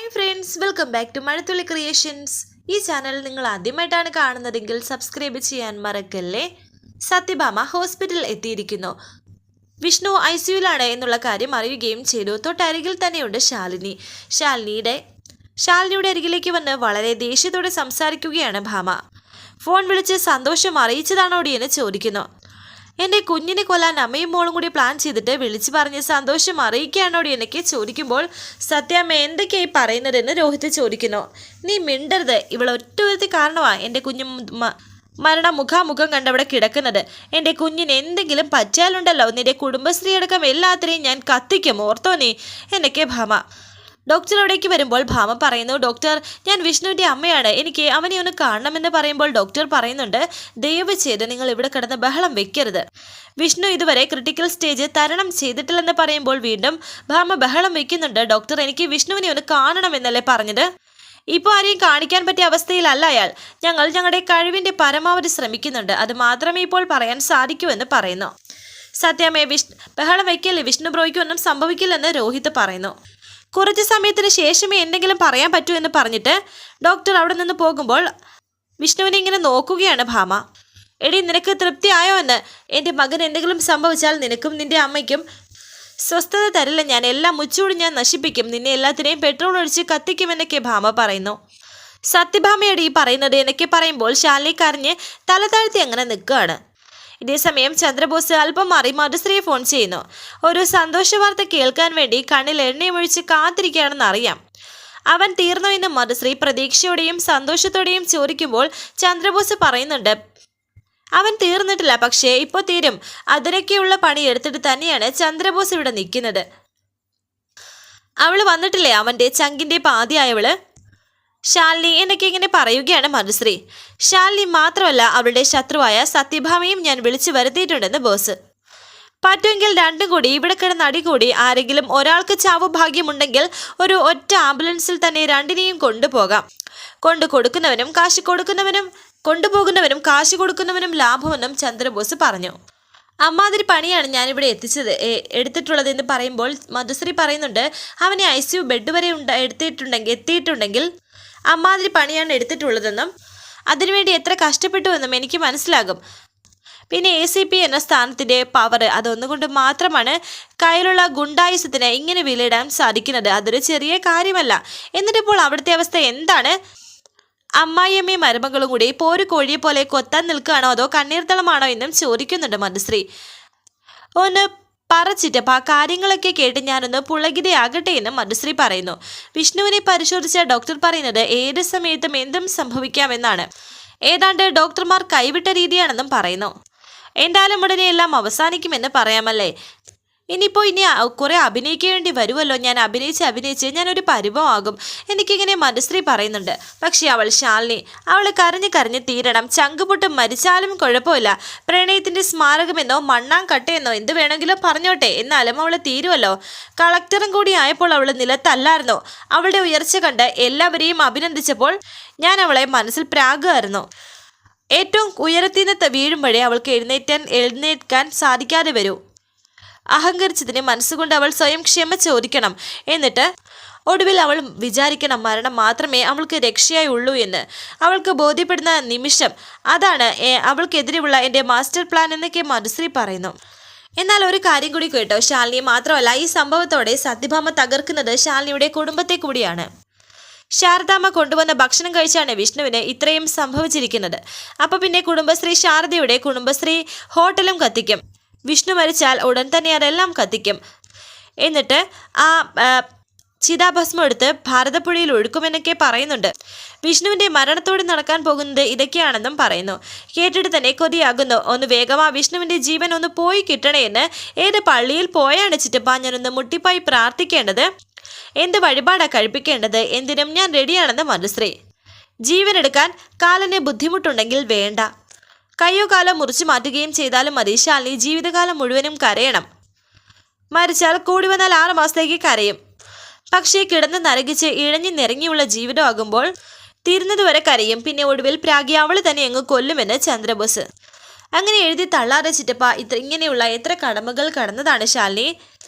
Hi friends, welcome back to Mazhathulli creations. ഈ channel നിങ്ങൾ ആദ്യമായിട്ടാണ് കാണുന്നതെങ്കിൽ സബ്സ്ക്രൈബ് ചെയ്യാൻ മറക്കല്ലേ. സത്യഭാമ ഹോസ്പിറ്റലിൽ എത്തിയിരിക്കുന്നു. വിഷ്ണു ICUവിലാണ് എന്നുള്ള കാര്യം അറിയുകയും ചെയ്തു. തൊട്ടരികിൽ തന്നെയുണ്ട് ശാലിനി. ശാലിനിയുടെ അരികിലേക്ക് വന്ന് വളരെ ദേഷ്യത്തോടെ സംസാരിക്കുകയാണ് ഭാമ. ഫോൺ വിളിച്ച് സന്തോഷം അറിയിച്ചതാണോടി എന്ന് ചോദിക്കുന്നു. എൻ്റെ കുഞ്ഞിനെ കൊല്ലാൻ അമ്മയും മോളും കൂടി പ്ലാൻ ചെയ്തിട്ട് വിളിച്ചു പറഞ്ഞ് സന്തോഷം അറിയിക്കുകയാണോടി എന്നൊക്കെ ചോദിക്കുമ്പോൾ സത്യാമ്മ എന്തൊക്കെയായി പറയുന്നതെന്ന് രോഹിത് ചോദിക്കുന്നു. നീ മിണ്ടരുത്, ഇവളൊറ്റ കാരണമാണ് എൻ്റെ കുഞ്ഞു മരണം മുഖാമുഖം കണ്ടവിടെ കിടക്കുന്നത്. എൻ്റെ കുഞ്ഞിന് എന്തെങ്കിലും പറ്റിയാലുണ്ടല്ലോ നിന്റെ കുടുംബശ്രീ അടക്കം എല്ലാത്തിനെയും ഞാൻ കത്തിക്കും, ഓർത്തോ നീ എന്നൊക്കെ ഭാമ. ഡോക്ടർ അവിടേക്ക് വരുമ്പോൾ ഭാമ പറയുന്നു, ഡോക്ടർ ഞാൻ വിഷ്ണുവിൻ്റെ അമ്മയാണ്, എനിക്ക് അവനെ ഒന്ന് കാണണമെന്ന് പറയുമ്പോൾ ഡോക്ടർ പറയുന്നുണ്ട്, ദയവ് ചെയ്ത് നിങ്ങൾ ഇവിടെ കിടന്ന് ബഹളം വെക്കരുത്. വിഷ്ണു ഇതുവരെ ക്രിട്ടിക്കൽ സ്റ്റേജ് തരണം ചെയ്തിട്ടില്ലെന്ന് പറയുമ്പോൾ വീണ്ടും ഭാമ ബഹളം വെക്കുന്നുണ്ട്. ഡോക്ടർ എനിക്ക് വിഷ്ണുവിനെ ഒന്ന് കാണണമെന്നല്ലേ പറഞ്ഞത്? ഇപ്പോൾ ആരെയും കാണിക്കാൻ പറ്റിയ അവസ്ഥയിലല്ല അയാൾ. ഞങ്ങൾ ഞങ്ങളുടെ കഴിവിൻ്റെ പരമാവധി ശ്രമിക്കുന്നുണ്ട്, അത് മാത്രമേ ഇപ്പോൾ പറയാൻ സാധിക്കൂ എന്ന് പറയുന്നു. സത്യാമ്മയെ ബഹളം വയ്ക്കല്ലേ, വിഷ്ണു ബ്രോയ്ക്ക് ഒന്നും സംഭവിക്കില്ലെന്ന് രോഹിത് പറയുന്നു. കുറച്ച് സമയത്തിന് ശേഷമേ എന്തെങ്കിലും പറയാൻ പറ്റൂ എന്ന് പറഞ്ഞിട്ട് ഡോക്ടർ അവിടെ നിന്ന് പോകുമ്പോൾ വിഷ്ണുവിനെ ഇങ്ങനെ നോക്കുകയാണ് ഭാമ. എടി നിനക്ക് തൃപ്തിയായോ എന്ന്? എൻ്റെ മകൻ എന്തെങ്കിലും സംഭവിച്ചാൽ നിനക്കും നിൻ്റെ അമ്മയ്ക്കും സ്വസ്ഥത തരില്ല ഞാൻ, എല്ലാം മുച്ചൂടി ഞാൻ നശിപ്പിക്കും, നിന്നെ എല്ലാത്തിനെയും പെട്രോൾ ഒഴിച്ച് കത്തിക്കുമെന്നൊക്കെ ഭാമ പറയുന്നു. സത്യഭാമയുടെ ഈ പറയുന്നത് എന്നൊക്കെ പറയുമ്പോൾ ശാലിനി കരഞ്ഞ് തല താഴ്ത്തി അങ്ങനെ നിൽക്കുകയാണ്. ഇതേസമയം ചന്ദ്രബോസ് അല്പം മാറി മധുശ്രീയെ ഫോൺ ചെയ്യുന്നു. ഒരു സന്തോഷ വാർത്ത കേൾക്കാൻ വേണ്ടി കണ്ണിൽ എണ്ണയൊഴിച്ച് കാത്തിരിക്കുകയാണെന്ന് അറിയാം. അവൻ തീർന്നോ എന്ന് മധുശ്രീ പ്രതീക്ഷയോടെയും സന്തോഷത്തോടെയും ചോദിക്കുമ്പോൾ ചന്ദ്രബോസ് പറയുന്നുണ്ട്, അവൻ തീർന്നിട്ടില്ല, പക്ഷേ ഇപ്പോൾ തീരും. അതിനൊക്കെയുള്ള പണി എടുത്തിട്ട് തന്നെയാണ് ചന്ദ്രബോസ് ഇവിടെ നിൽക്കുന്നത്. അവള് വന്നിട്ടില്ലേ, അവൻ്റെ ചങ്കിൻ്റെ പാതിയായവള് ശാലിനി എന്നൊക്കെ ഇങ്ങനെ പറയുകയാണ് മധുശ്രീ. ശാലിനി മാത്രമല്ല അവളുടെ ശത്രുവായ സത്യഭാമയും ഞാൻ വിളിച്ചു വരുത്തിയിട്ടുണ്ടെന്ന് ബോസ്. പറ്റുമെങ്കിൽ രണ്ടും കൂടി ഇവിടെ കിടന്ന് അടികൂടി ആരെങ്കിലും ഒരാൾക്ക് ചാവു ഭാഗ്യമുണ്ടെങ്കിൽ ഒരു ഒറ്റ ആംബുലൻസിൽ തന്നെ രണ്ടിനെയും കൊണ്ടുപോകാം. കൊണ്ടുപോകുന്നവനും കാശ് കൊടുക്കുന്നവനും ലാഭമെന്നും ചന്ദ്രബോസ് പറഞ്ഞു. അമ്മാതിരി പണിയാണ് ഞാനിവിടെ എടുത്തിട്ടുള്ളത് എന്ന് പറയുമ്പോൾ മധുശ്രീ പറയുന്നുണ്ട്, അവനെ ICU ബെഡ് വരെ എത്തിയിട്ടുണ്ടെങ്കിൽ അമ്മാതിരി പണിയാണ് എടുത്തിട്ടുള്ളതെന്നും അതിനുവേണ്ടി എത്ര കഷ്ടപ്പെട്ടുവെന്നും എനിക്ക് മനസ്സിലാകും. പിന്നെ ACP എന്ന സ്ഥാനത്തിൻ്റെ പവർ അതൊന്നുകൊണ്ട് മാത്രമാണ് കയ്യിലുള്ള ഗുണ്ടായുസത്തിന് ഇങ്ങനെ വിലയിടാൻ സാധിക്കുന്നത്. അതൊരു ചെറിയ കാര്യമല്ല. എന്നിട്ടിപ്പോൾ അവിടുത്തെ അവസ്ഥ എന്താണ്? അമ്മായിയമ്മയും മരുമകളും കൂടി പോരു കോഴിയെ പോലെ കൊത്താൻ നിൽക്കുകയാണോ അതോ കണ്ണീർത്തളമാണോ എന്നും ചോദിക്കുന്നുണ്ട് മധുശ്രീ. ഒന്ന് പറച്ചിട്ടപ്പോൾ ആ കാര്യങ്ങളൊക്കെ കേട്ട് ഞാനൊന്ന് പുളകിതയാകട്ടെ എന്ന് മധുശ്രീ പറയുന്നു. വിഷ്ണുവിനെ പരിശോധിച്ച ഡോക്ടർ പറയുന്നത് ഏത് സമയത്തും എന്തും സംഭവിക്കാമെന്നാണ്. ഏതാണ്ട് ഡോക്ടർമാർ കൈവിട്ട രീതിയാണെന്നും പറയുന്നു. എന്തായാലും ഉടനെ എല്ലാം അവസാനിക്കുമെന്ന് പറയാമല്ലേ. ഇനി കുറെ അഭിനയിക്കേണ്ടി വരുമല്ലോ. ഞാൻ അഭിനയിച്ച് ഞാനൊരു പരുവമാകും എനിക്കിങ്ങനെ മധുശ്രീ പറയുന്നുണ്ട്. പക്ഷേ അവൾ ശാലിനി, അവൾ കരഞ്ഞ് തീരണം. ചങ്കുപൊട്ട് മരിച്ചാലും കുഴപ്പമില്ല. പ്രണയത്തിൻ്റെ സ്മാരകമെന്നോ മണ്ണാങ്കട്ടയെന്നോ എന്ത് വേണമെങ്കിലും പറഞ്ഞോട്ടെ, എന്നാലും അവൾ തീരുമല്ലോ. കളക്ടറും കൂടി ആയപ്പോൾ അവൾ നിലത്തല്ലായിരുന്നോ? അവളുടെ ഉയർച്ച കണ്ട് എല്ലാവരെയും അഭിനന്ദിച്ചപ്പോൾ ഞാൻ അവളെ മനസ്സിൽ പ്രാകുമായിരുന്നു. ഏറ്റവും ഉയരത്തിൽ നിന്ന് വീഴുമ്പോഴേ അവൾക്ക് എഴുന്നേൽക്കാൻ സാധിക്കാതെ വരൂ. അഹങ്കരിച്ചതിന് മനസ്സുകൊണ്ട് അവൾ സ്വയം ക്ഷമ ചോദിക്കണം. എന്നിട്ട് ഒടുവിൽ അവൾ വിചാരിക്കണം മരണം മാത്രമേ അവൾക്ക് രക്ഷയായി ഉള്ളൂ എന്ന്. അവൾക്ക് ബോധ്യപ്പെടുന്ന നിമിഷം അതാണ് അവൾക്കെതിരെയുള്ള എൻ്റെ മാസ്റ്റർ പ്ലാൻ എന്നൊക്കെ മധുശ്രീ പറയുന്നു. എന്നാൽ ഒരു കാര്യം കൂടി കേട്ടോ, ശാലിനി മാത്രമല്ല ഈ സംഭവത്തോടെ സത്യഭാമ തകർക്കുന്നത് ശാലിനിയുടെ കുടുംബത്തെ കൂടിയാണ്. ശാരദാമ്മ കൊണ്ടുവന്ന ഭക്ഷണം കഴിച്ചാണ് വിഷ്ണുവിന് ഇത്രയും സംഭവിച്ചിരിക്കുന്നത്. അപ്പോൾ പിന്നെ ശാരദയുടെ കുടുംബശ്രീ ഹോട്ടലും കത്തിക്കും. വിഷ്ണു മരിച്ചാൽ ഉടൻ തന്നെ അതെല്ലാം കത്തിക്കും. എന്നിട്ട് ആ ചിതാഭസ്മം എടുത്ത് ഭാരതപ്പുഴയിൽ ഒഴുക്കുമെന്നൊക്കെ പറയുന്നുണ്ട്. വിഷ്ണുവിൻ്റെ മരണത്തോടെ നടക്കാൻ പോകുന്നത് ഇതൊക്കെയാണെന്നും പറയുന്നു. കേട്ടിട്ട് തന്നെ കൊതിയാകുന്നു. ഒന്ന് വേഗമാ വിഷ്ണുവിൻ്റെ ജീവൻ ഒന്ന് പോയി കിട്ടണേ എന്ന്. ഏത് പള്ളിയിൽ പോയാണ് ചിറ്റപ്പ ഞാനൊന്ന് മുട്ടിപ്പായി പ്രാർത്ഥിക്കേണ്ടത്? എന്ത് വഴിപാടാ കഴിപ്പിക്കേണ്ടത്? എന്തിനും ഞാൻ റെഡിയാണെന്ന് മധുശ്രീ. ജീവനെടുക്കാൻ കാലിന് ബുദ്ധിമുട്ടുണ്ടെങ്കിൽ വേണ്ട, കയ്യോ കാലോ മുറിച്ചു മാറ്റുകയും ചെയ്താലും മതി. ശാലിനി ജീവിതകാലം മുഴുവനും കരയണം. മരിച്ചാൽ കൂടി വന്നാൽ 6 മാസത്തേക്ക് കരയും. പക്ഷേ കിടന്ന് നരകിച്ച് ഇഴഞ്ഞു നിറങ്ങിയുള്ള ജീവിതമാകുമ്പോൾ തീരുന്നതുവരെ കരയും. പിന്നെ ഒടുവിൽ പ്രാഗി അവൾ തന്നെ അങ്ങ് കൊല്ലുമെന്ന് ചന്ദ്രബോസ്. അങ്ങനെ എഴുതി തള്ളാതെ ചിറ്റപ്പ ഇങ്ങനെയുള്ള എത്ര കടമകൾ കടന്നതാണ് ശാലിനി.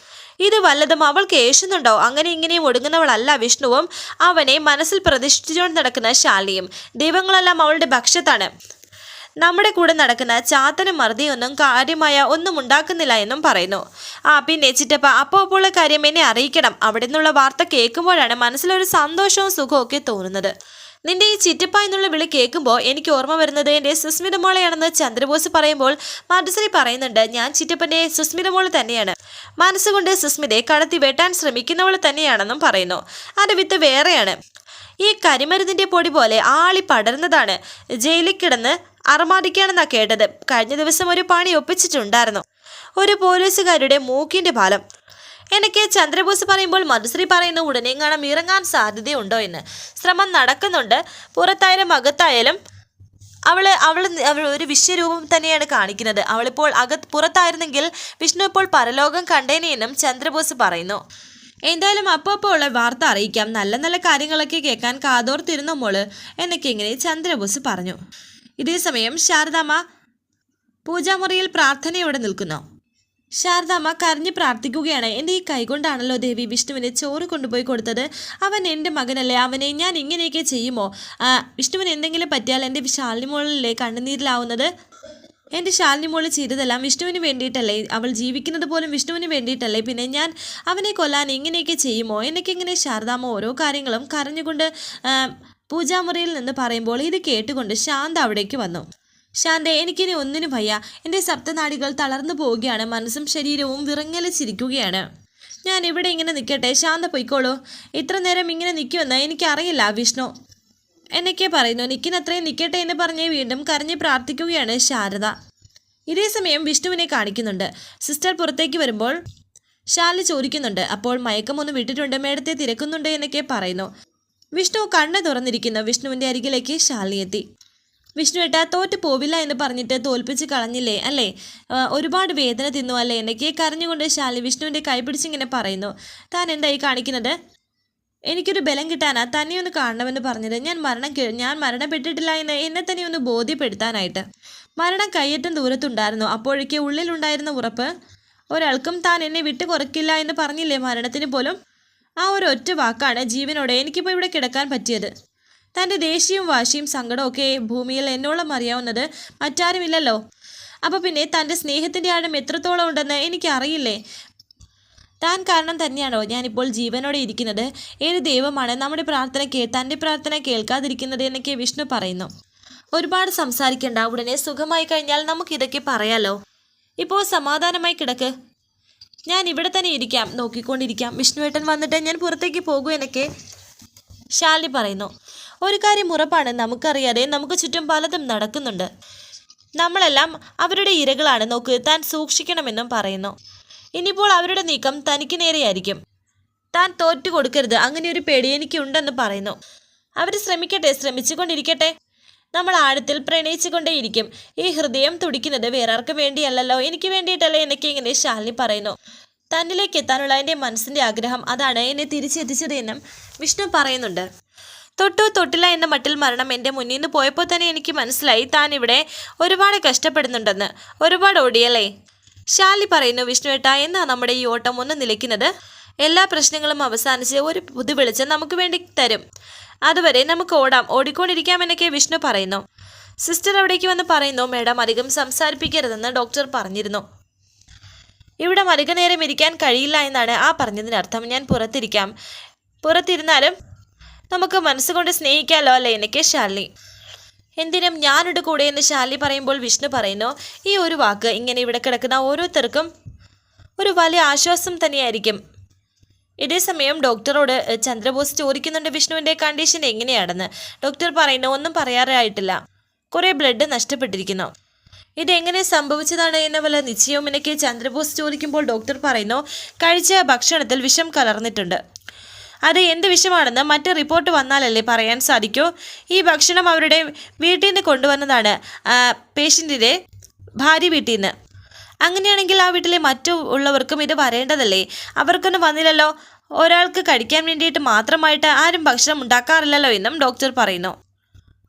ഇത് വല്ലതും അവൾക്ക് ഏഷുന്നുണ്ടോ? അങ്ങനെ ഇങ്ങനെയും ഒടുങ്ങുന്നവളല്ല വിഷ്ണുവും അവനെ മനസ്സിൽ പ്രതിഷ്ഠിച്ചുകൊണ്ട് നടക്കുന്ന ശാലിനിയും. ദൈവങ്ങളെല്ലാം അവളുടെ പക്ഷത്താണ്. നമ്മുടെ കൂടെ നടക്കുന്ന ചാത്തനും മറുതിയൊന്നും കാര്യമായ ഒന്നും ഉണ്ടാക്കുന്നില്ല എന്നും പറയുന്നു. പിന്നെ ചിറ്റപ്പ അപ്പോൾ കാര്യം എന്നെ അറിയിക്കണം. അവിടെ നിന്നുള്ള വാർത്ത കേൾക്കുമ്പോഴാണ് മനസ്സിലൊരു സന്തോഷവും സുഖവും ഒക്കെ തോന്നുന്നത്. നിന്റെ ഈ ചിറ്റപ്പ എന്നുള്ള വിളി കേൾക്കുമ്പോൾ എനിക്ക് ഓർമ്മ വരുന്നത് എൻ്റെ സുസ്മിത മോളെയാണെന്ന് ചന്ദ്രബോസ് പറയുമ്പോൾ മധുശ്രീ പറയുന്നുണ്ട്, ഞാൻ ചിറ്റപ്പൻ്റെ സുസ്മിത മോള് തന്നെയാണ്. മനസ്സുകൊണ്ട് സുസ്മിതയെ കടത്തി വെട്ടാൻ ശ്രമിക്കുന്നവൾ തന്നെയാണെന്നും പറയുന്നു. അത് വിത്ത് വേറെയാണ്. ഈ കരിമരുന്നിൻ്റെ പൊടി പോലെ ആളി പടർന്നതാണ്. ജയിലിൽ കിടന്ന് അറമാദിക്കുകയാണെന്നാണ് കേട്ടത്. കഴിഞ്ഞ ദിവസം ഒരു പണി ഒപ്പിച്ചിട്ടുണ്ടായിരുന്നു, ഒരു പോലീസുകാരുടെ മൂക്കിൻ്റെ പാലം. എനിക്ക് ചന്ദ്രബോസ് പറയുമ്പോൾ മധുശ്രീ പറയുന്നു, ഉടനെങ്ങാനും ഇറങ്ങാൻ സാധ്യതയുണ്ടോ എന്ന്. ശ്രമം നടക്കുന്നുണ്ട്. പുറത്തായാലും അകത്തായാലും അവൾ ഒരു വിശ്വരൂപം തന്നെയാണ് കാണിക്കുന്നത്. അവളിപ്പോൾ പുറത്തായിരുന്നെങ്കിൽ വിഷ്ണു ഇപ്പോൾ പരലോകം കണ്ടേനെയെന്നും ചന്ദ്രബോസ് പറയുന്നു. എന്തായാലും അപ്പോൾ ഉള്ള വാർത്ത അറിയിക്കാം. നല്ല നല്ല കാര്യങ്ങളൊക്കെ കേൾക്കാൻ കാതോർത്തിരുന്ന മോള് എന്നൊക്കെ ഇങ്ങനെ ചന്ദ്രബോസ് പറഞ്ഞു. ഇതേസമയം ശാരദാമ്മ പൂജാമുറിയിൽ പ്രാർത്ഥനയോടെ നിൽക്കുന്നു. ശാരദാമ്മ കരഞ്ഞ് പ്രാർത്ഥിക്കുകയാണ്. എൻ്റെ ഈ കൈകൊണ്ടാണല്ലോ ദേവി വിഷ്ണുവിന് ചോറ് കൊണ്ടുപോയി കൊടുത്തത്. അവൻ എൻ്റെ മകനല്ലേ, അവനെ ഞാൻ ഇങ്ങനെയൊക്കെ ചെയ്യുമോ? വിഷ്ണുവിന് എന്തെങ്കിലും പറ്റിയാൽ എൻ്റെ ശാലിനി മോളിലെ കണ്ണുനീരിലാവുന്നത്. എൻ്റെ ശാലിനി മോള് ചെയ്തതെല്ലാം വിഷ്ണുവിന് വേണ്ടിയിട്ടല്ലേ? അവൾ ജീവിക്കുന്നത് പോലും വിഷ്ണുവിന് വേണ്ടിയിട്ടല്ലേ? പിന്നെ ഞാൻ അവനെ കൊല്ലാൻ ഇങ്ങനെയൊക്കെ ചെയ്യുമോ? എനിക്കിങ്ങനെ ശാരദാമ്മ ഓരോ കാര്യങ്ങളും കരഞ്ഞുകൊണ്ട് പൂജാമുറിയിൽ നിന്ന് പറയുമ്പോൾ ഇത് കേട്ടുകൊണ്ട് ശാന്ത അവിടേക്ക് വന്നു. ശാന്തെ, എനിക്കിനി ഒന്നിനും വയ്യ. എൻ്റെ സപ്തനാടികൾ തളർന്നു പോവുകയാണ്. മനസ്സും ശരീരവും വിറങ്ങലിച്ചിരിക്കുകയാണ്. ഞാൻ ഇവിടെ ഇങ്ങനെ നിൽക്കട്ടെ? ശാന്ത പൊയ്ക്കോളൂ. ഇത്ര നേരം ഇങ്ങനെ നിൽക്കുമെന്ന് എനിക്കറിയില്ല വിഷ്ണു എന്നൊക്കെ പറയുന്നു. നിൽക്കിനത്രയും നിൽക്കട്ടെ എന്ന് പറഞ്ഞ് വീണ്ടും കരഞ്ഞ് പ്രാർത്ഥിക്കുകയാണ് ശാരദ. ഇതേസമയം വിഷ്ണുവിനെ കാണിക്കുന്നുണ്ട്. സിസ്റ്റർ പുറത്തേക്ക് വരുമ്പോൾ ശാലി ചോദിക്കുന്നുണ്ട്, അപ്പോൾ മയക്കമൊന്നും വിട്ടിട്ടുണ്ട്, മേടത്തെ തിരക്കുന്നുണ്ട് എന്നൊക്കെ പറയുന്നു. വിഷ്ണു കണ്ണ് തുറന്നിരിക്കുന്നു. വിഷ്ണുവിൻ്റെ അരികിലേക്ക് ശാലിനി എത്തി. വിഷ്ണു ഏട്ടാ, തോറ്റു പോവില്ല എന്ന് പറഞ്ഞിട്ട് തോൽപ്പിച്ച് കളഞ്ഞില്ലേ അല്ലേ? ഒരുപാട് വേദന തിന്നു അല്ലേ എന്നൊക്കെ കരഞ്ഞുകൊണ്ട് ശാലിനി വിഷ്ണുവിൻ്റെ കൈ പിടിച്ചിങ്ങനെ പറയുന്നു. താൻ എന്തായി കാണിക്കുന്നത്? എനിക്കൊരു ബലം കിട്ടാനാ തന്നെ ഒന്ന് കാണണമെന്ന് പറഞ്ഞത്. ഞാൻ മരണപ്പെട്ടിട്ടില്ല എന്ന് എന്നെ തന്നെ ഒന്ന് ബോധ്യപ്പെടുത്താനായിട്ട്. മരണം കയ്യേറ്റം ദൂരത്തുണ്ടായിരുന്നു. അപ്പോഴേക്ക് ഉള്ളിലുണ്ടായിരുന്ന ഉറപ്പ് ഒരാൾക്കും താൻ എന്നെ വിട്ടു കുറയ്ക്കില്ല എന്ന് പറഞ്ഞില്ലേ മരണത്തിന് പോലും. ആ ഒരു ഒറ്റ വാക്കാണ് ജീവനോടെ എനിക്കിപ്പോൾ ഇവിടെ കിടക്കാൻ പറ്റിയത്. തൻ്റെ ദേഷ്യവും വാശിയും സങ്കടവും ഒക്കെ ഭൂമിയിൽ എന്നോളം അറിയാവുന്നത് മറ്റാരുമില്ലല്ലോ. അപ്പോൾ പിന്നെ തൻ്റെ സ്നേഹത്തിൻ്റെ ആഴം എത്രത്തോളം ഉണ്ടെന്ന് എനിക്കറിയില്ലേ? താൻ കാരണം തന്നെയാണോ ഞാനിപ്പോൾ ജീവനോടെ ഇരിക്കുന്നത്? ഏത് ദൈവമാണ് തൻ്റെ പ്രാർത്ഥന കേൾക്കാതിരിക്കുന്നത് എന്നൊക്കെ വിഷ്ണു പറയുന്നു. ഒരുപാട് സംസാരിക്കണ്ട, ഉടനെ സുഖമായി കഴിഞ്ഞാൽ നമുക്കിതൊക്കെ പറയാലോ. ഇപ്പോൾ സമാധാനമായി കിടക്ക്. ഞാൻ ഇവിടെ തന്നെ ഇരിക്കാം, നോക്കിക്കൊണ്ടിരിക്കാം. വിഷ്ണുവേട്ടൻ വന്നിട്ട് ഞാൻ പുറത്തേക്ക് പോകൂ എന്നൊക്കെ ശാലിനി പറയുന്നു. ഒരു കാര്യം ഉറപ്പാണ്, നമുക്കറിയാതെ നമുക്ക് ചുറ്റും പലതും നടക്കുന്നുണ്ട്. നമ്മളെല്ലാം അവരുടെ ഇരകളാണ്. നോക്ക്, താൻ സൂക്ഷിക്കണമെന്നും പറയുന്നു. ഇനിയിപ്പോൾ അവരുടെ നീക്കം തനിക്ക് നേരെയായിരിക്കും. താൻ തോറ്റു കൊടുക്കരുത്, അങ്ങനെ ഒരു പേടി എനിക്കുണ്ടെന്ന് പറയുന്നു. അവർ ശ്രമിച്ചുകൊണ്ടിരിക്കട്ടെ. നമ്മൾ ആഴത്തിൽ പ്രണയിച്ചുകൊണ്ടേയിരിക്കും. ഈ ഹൃദയം തുടിക്കുന്നത് വേറെ ആർക്കും വേണ്ടിയല്ലല്ലോ, എനിക്ക് വേണ്ടിയിട്ടല്ലേ എന്നൊക്കെ ഇങ്ങനെ ശാലിനി പറയുന്നു. തന്നിലേക്ക് എത്താനുള്ള എൻ്റെ മനസ്സിൻ്റെ ആഗ്രഹം അതാണ് എന്നെ തിരിച്ചെത്തിച്ചത് എന്നും വിഷ്ണു പറയുന്നുണ്ട്. തൊട്ടില്ല എന്ന മട്ടിൽ മരണം എൻ്റെ മുന്നിൽ നിന്ന് പോയപ്പോൾ തന്നെ എനിക്ക് മനസ്സിലായി താൻ ഇവിടെ ഒരുപാട് കഷ്ടപ്പെടുന്നുണ്ടെന്ന്. ഒരുപാട് ഓടിയല്ലേ? ശാലിനി പറയുന്നു. വിഷ്ണുവേട്ടാ, എന്നാ നമ്മുടെ ഈ ഓട്ടം ഒന്ന് നിലയ്ക്കുന്നത്? എല്ലാ പ്രശ്നങ്ങളും അവസാനിച്ച് ഒരു പുതു വെളിച്ചം നമുക്ക് വേണ്ടി തരും. അതുവരെ നമുക്ക് ഓടിക്കൊണ്ടിരിക്കാമെന്നൊക്കെ വിഷ്ണു പറയുന്നു. സിസ്റ്റർ അവിടേക്ക് വന്ന് പറയുന്നു, മേഡം അധികം സംസാരിപ്പിക്കരുതെന്ന് ഡോക്ടർ പറഞ്ഞിരുന്നു. ഇവിടെ അധിക നേരം ഇരിക്കാൻ കഴിയില്ല എന്നാണ് ആ പറഞ്ഞതിനർത്ഥം. ഞാൻ പുറത്തിരുന്നാലും നമുക്ക് മനസ്സുകൊണ്ട് സ്നേഹിക്കാമല്ലോ അല്ലേ എന്നൊക്കെ ശാലിനി. എന്തിനും ഞാനുടെ കൂടെ എന്ന് ശാലിനി പറയുമ്പോൾ വിഷ്ണു പറയുന്നു, ഈ ഒരു വാക്ക് ഇങ്ങനെ ഇവിടെ കിടക്കുന്ന ഓരോരുത്തർക്കും ഒരു വലിയ ആശ്വാസം തന്നെയായിരിക്കും. ഇതേസമയം ഡോക്ടറോട് ചന്ദ്രബോസ് ചോദിക്കുന്നുണ്ട് വിഷ്ണുവിൻ്റെ കണ്ടീഷൻ എങ്ങനെയാണെന്ന്. ഡോക്ടർ പറയുന്നു, ഒന്നും പറയാറായിട്ടില്ല, കുറേ ബ്ലഡ് നഷ്ടപ്പെട്ടിരിക്കുന്നു. ഇതെങ്ങനെ സംഭവിച്ചതാണ് എന്ന വല്ല നിശ്ചയവും എനിക്ക് ചന്ദ്രബോസ് ചോദിക്കുമ്പോൾ ഡോക്ടർ പറയുന്നു, കഴിച്ച ഭക്ഷണത്തിൽ വിഷം കലർന്നിട്ടുണ്ട്. അത് എന്ത് വിഷമാണെന്ന് മറ്റ് റിപ്പോർട്ട് വന്നാലല്ലേ പറയാൻ സാധിക്കൂ. ഈ ഭക്ഷണം അവരുടെ വീട്ടിൽ നിന്ന് കൊണ്ടുവന്നതാണ്, പേഷ്യൻറ്റിൻ്റെ ഭാര്യ വീട്ടിൽ നിന്ന്. അങ്ങനെയാണെങ്കിൽ ആ വീട്ടിലെ ഉള്ളവർക്കും ഇത് വരേണ്ടതല്ലേ? അവർക്കൊന്നും വന്നില്ലല്ലോ. ഒരാൾക്ക് കഴിക്കാൻ വേണ്ടിയിട്ട് മാത്രമായിട്ട് ആരും ഭക്ഷണം ഉണ്ടാക്കാറില്ലല്ലോ എന്നും ഡോക്ടർ പറയുന്നു.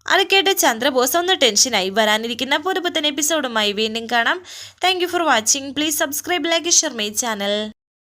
അത് കേട്ട് ചന്ദ്രബോസ് ഒന്ന് ടെൻഷനായി. വരാനിരിക്കുന്ന പുതുപുത്തൻ എപ്പിസോഡുമായി വീണ്ടും കാണാം. Thank you for watching. Please subscribe, like, share my channel.